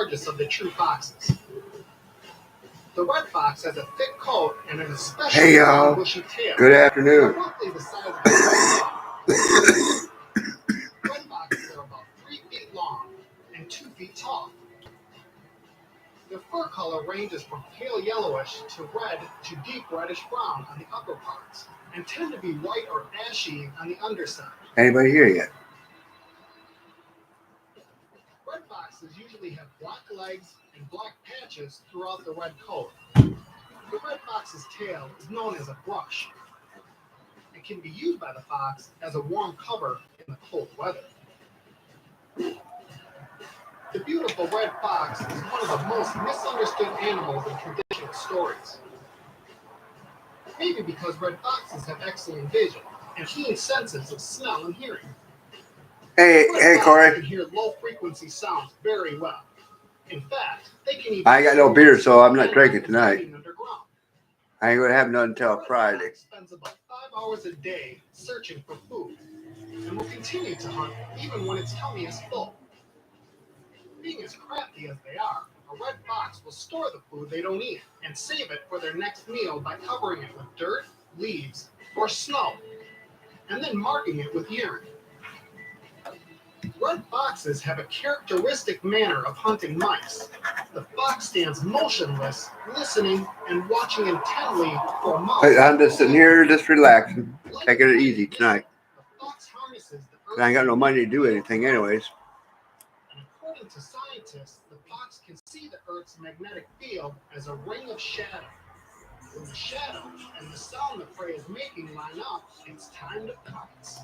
largest of the true foxes. The red fox has a thick coat and an especially long bushy tail. Good afternoon. Roughly the size of a dog. Red foxes are about 3 feet long and 2 feet tall. Their fur color ranges from pale yellowish to red to deep reddish brown on the upper parts, and tend to be white or ashy on the underside. Anybody here yet? Red foxes usually have black legs and black patches throughout the red coat. The red fox's tail is known as a brush. It can be used by the fox as a warm cover in the cold weather. The beautiful red fox is one of the most misunderstood animals in traditional stories. Maybe because red foxes have excellent vision and keen senses of smell and hearing. Hey, Corey. They can hear low-frequency sounds very well. In fact, they can even... I ain't got no beer, so I'm not drinking tonight. I ain't gonna have none until Friday. Spends about 5 hours a day searching for food, and will continue to hunt even when its tummy is full. Being as crafty as they are, a red fox will store the food they don't eat and save it for their next meal by covering it with dirt, leaves, or snow, and then marking it with urine. Red foxes have a characteristic manner of hunting mice. The fox stands motionless, listening and watching intently for a mouse. I'm just sitting here, just relaxing, taking it easy tonight. I ain't got no money to do anything anyways. And according to scientists, the fox can see the Earth's magnetic field as a ring of shadow. When the shadow and the sound the prey is making line up, it's time to pounce.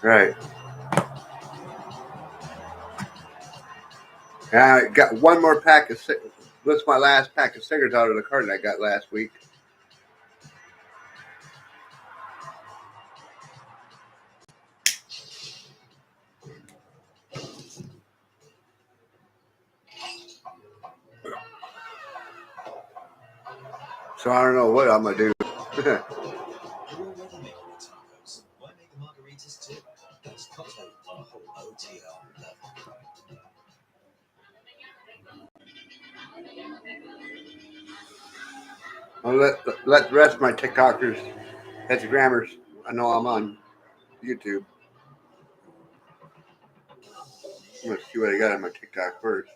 Right. I got one more pack of cigarettes. This is my last pack of cigarettes out of the carton I got last week. So I don't know what I'm gonna do. I'll let the rest of my TikTokers, Instagrammers, I know I'm on YouTube. I'm gonna see what I got on my TikTok first.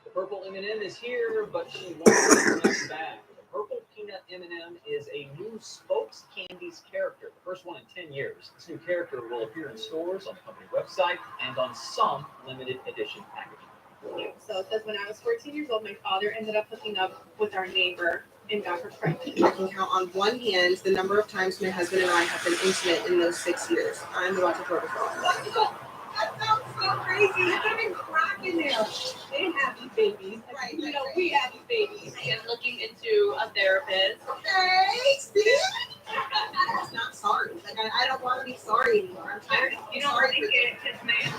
The purple M&M is here, but she won't come back. The purple peanut M&M is a new Spokes Candies character, the first one in 10 years. This new character will appear in stores, on the company website, and on some limited edition packaging. So it says, when I was 14 years old, my father ended up hooking up with our neighbor and got her pregnant. I can count on one hand the number of times my husband and I have been intimate in those 6 years. I'm about to throw this off. That sounds so crazy. You're gonna crack in there. They have these babies. Right. You know, we have these babies. I am looking into a therapist. Okay, see? It's not sorry. Like, I don't want to be sorry anymore. I'm tired of You don't want to get his name.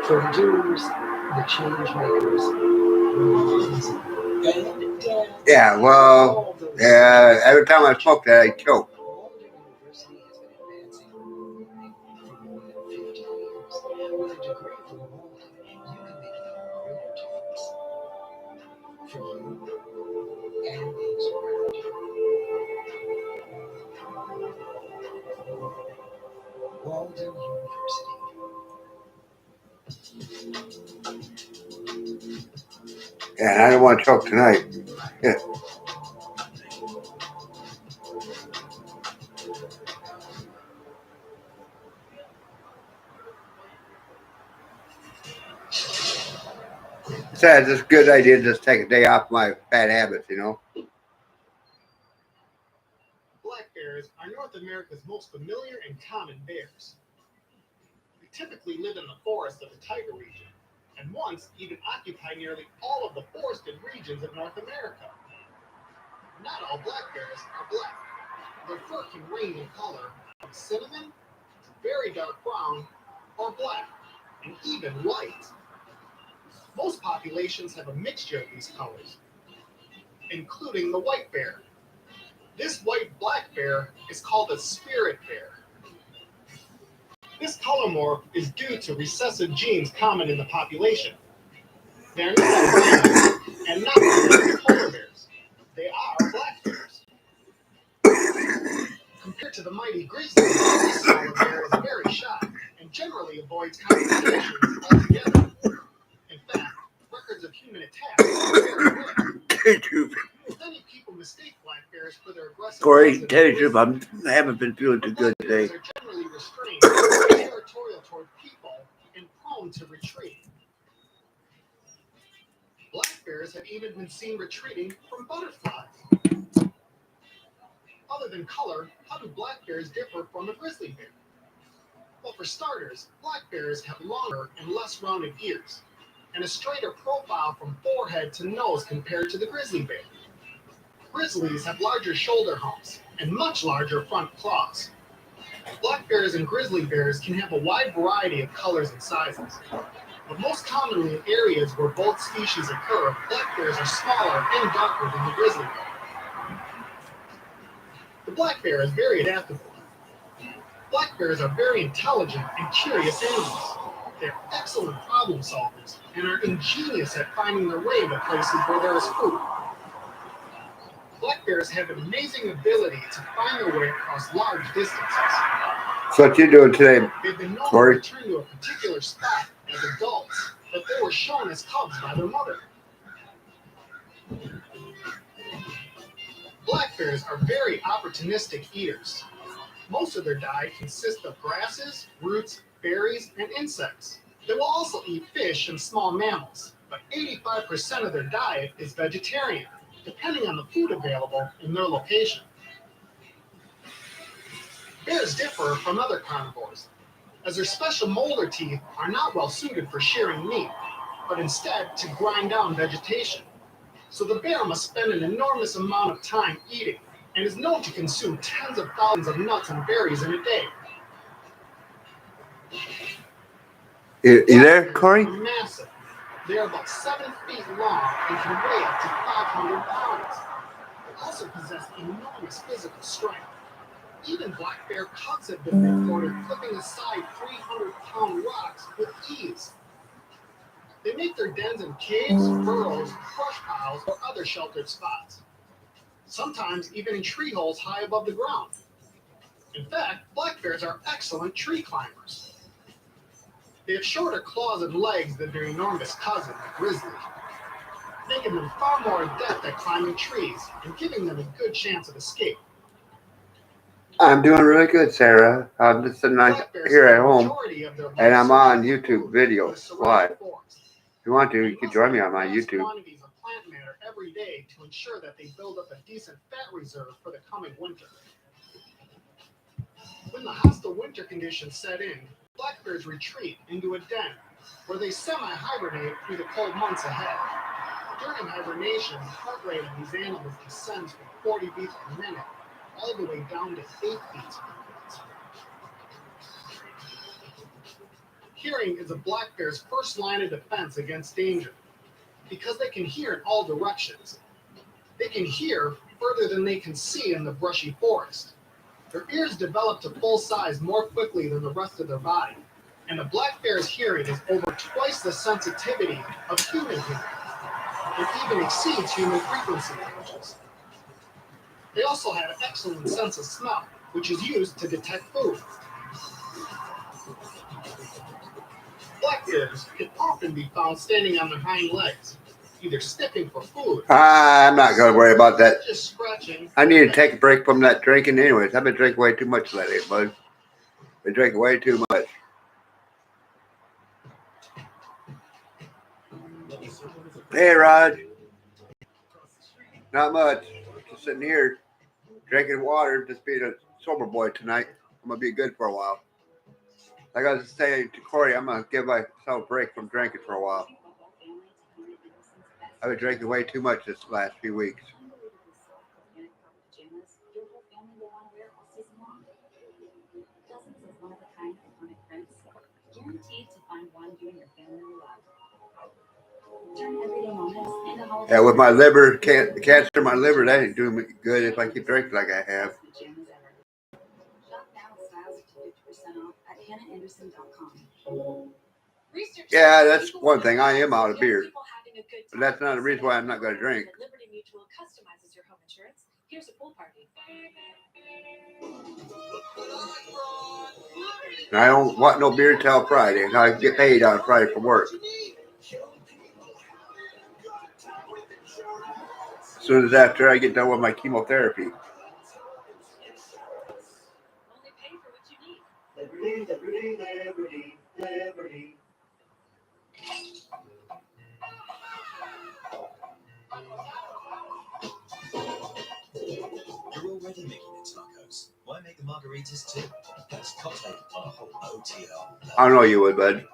For the doers, the change makers. Yeah, well, every time I smoke that, I choke. Walden Yeah, I don't want to choke tonight. Yeah. Besides, it's a good idea to just take a day off my bad habits, you know. Black bears are North America's most familiar and common bears. They typically live in the forests of the Tiger region, and once even occupy nearly all of the forested regions of North America. Not all black bears are black. Their fur can range in color from cinnamon to very dark brown, or black, and even white. Most populations have a mixture of these colors, including the white bear. This white-black bear is called a spirit bear. This color morph is due to recessive genes common in the population. They are not albino and not like polar bears. They are black bears. Compared to the mighty grizzly, this smaller bear is very shy and generally avoids confrontations altogether. In fact, records of human attacks are very rare. Many people mistake black bears for their aggressive. Corey, tell you the truth, I haven't been feeling too good today. Black bears are generally restrained, territorial toward people, and prone to retreat. Black bears have even been seen retreating from butterflies. Other than color, how do black bears differ from a grizzly bear? Well, for starters, black bears have longer and less rounded ears, and a straighter profile from forehead to nose compared to the grizzly bear. Grizzlies have larger shoulder humps and much larger front claws. Black bears and grizzly bears can have a wide variety of colors and sizes, but most commonly in areas where both species occur, black bears are smaller and darker than the grizzly bear. The black bear is very adaptable. Black bears are very intelligent and curious animals. They're excellent problem solvers and are ingenious at finding their way to places where there is food. Black bears have an amazing ability to find their way across large distances. So what you doing today, They've been known Corey? to return to a particular spot as adults, but they were shown as cubs by their mother. Black bears are very opportunistic eaters. Most of their diet consists of grasses, roots, berries, and insects. They will also eat fish and small mammals, but 85% of their diet is vegetarian, depending on the food available in their location. Bears differ from other carnivores, as their special molar teeth are not well suited for shearing meat, but instead to grind down vegetation. So the bear must spend an enormous amount of time eating, and is known to consume tens of thousands of nuts and berries in a day. You there, Black Corey? bears are massive. They are about 7 feet long and can weigh up to 500 pounds. They also possess enormous physical strength. Even black bear cubs have been reported flipping aside 300-pound rocks with ease. They make their dens in caves, burrows, brush piles, or other sheltered spots. Sometimes even in tree holes high above the ground. In fact, black bears are excellent tree climbers. They have shorter claws and legs than their enormous cousin, the grizzly, making them far more adept at climbing trees and giving them a good chance of escape. I'm doing really good, Sarah. I'm just sitting Black bears here spend at the home, majority of their life and I'm on searching for YouTube food in the videos surrounding live. forest. If you want to, They you can must join me eat on my vast YouTube. quantities of plant matter every day to ensure that they build up a decent fat reserve for the coming winter. When the hostile winter conditions set in, black bears retreat into a den, where they semi-hibernate through the cold months ahead. During hibernation, the heart rate of these animals descends from 40 beats per minute all the way down to 8 beats per minute. Hearing is a black bear's first line of defense against danger, because they can hear in all directions. They can hear further than they can see in the brushy forest. Their ears develop to full size more quickly than the rest of their body, and a black bear's hearing is over twice the sensitivity of human hearing. It even exceeds human frequency ranges. They also have an excellent sense of smell, which is used to detect food. Black bears can often be found standing on their hind legs, either sniffing for food. I'm not going to worry about that. Just scratching. I need to take a break from that drinking anyways. I've been drinking way too much lately, bud. Been drinking way too much. Hey, Raj. Not much. Just sitting here drinking water, just being a sober boy tonight. I'm going to be good for a while. I got to say to Corey, I'm going to give myself a break from drinking for a while. I've been drinking way too much this last few weeks. Yeah, with my liver, cancer in my liver, that ain't doing me good if I keep drinking like I have. Yeah, that's one thing. I am out of beer. But that's not the reason why I'm not going to drink. Liberty Mutual customizes your home insurance. Here's a pool party. And I don't want no beer till Friday. And I get paid on Friday for work. As soon as after I get done with my chemotherapy. Only pay for what you need. Liberty, liberty, liberty, liberty. You're already making the tacos. Why make the margaritas too? That's cocktail on a whole OTL. I know you would, bud.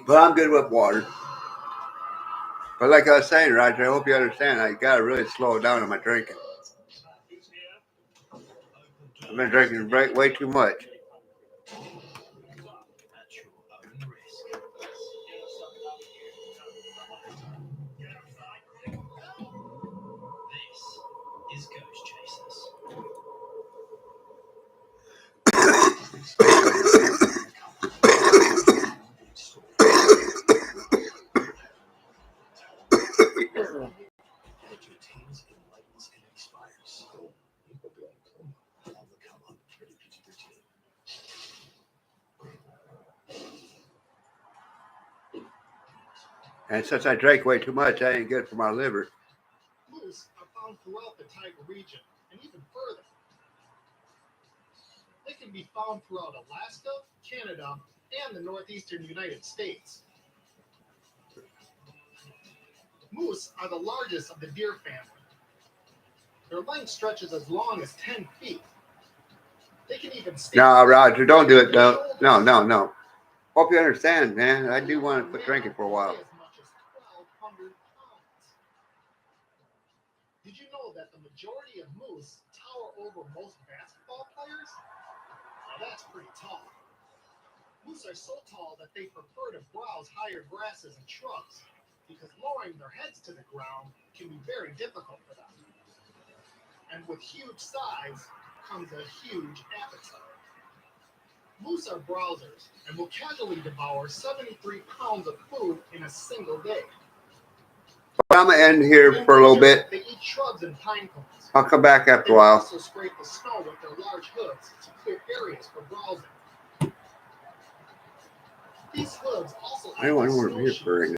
But I'm good with water. But like I was saying, Roger, I hope you understand. I got to really slow down on my drinking. I've been drinking way too much. At your own risk. This is Ghost Chasers. And since I drank way too much, that ain't good for my liver. Moose are found throughout the taiga region and even further. They can be found throughout Alaska, Canada, and the northeastern United States. Moose are the largest of the deer family. Their length stretches as long as 10 feet. They can even stand. No, Roger, don't do it. No. Hope you understand, man. I do want to quit drinking for a while. As much as 1,200 pounds. Did you know that the majority of moose tower over most basketball players? Now that's pretty tall. Moose are so tall that they prefer to browse higher grasses and shrubs because lowering their heads to the ground can be very difficult for them. And with huge size comes a huge appetite. Moose are browsers and will casually devour 73 pounds of food in a single day. But I'm going to end here for a little bit. They eat shrubs and pine cones. I'll come back after They a while. also scrape the snow with their large hooves to clear areas for browsing. These hooves also I don't want to act as be here for snowshoes. right now.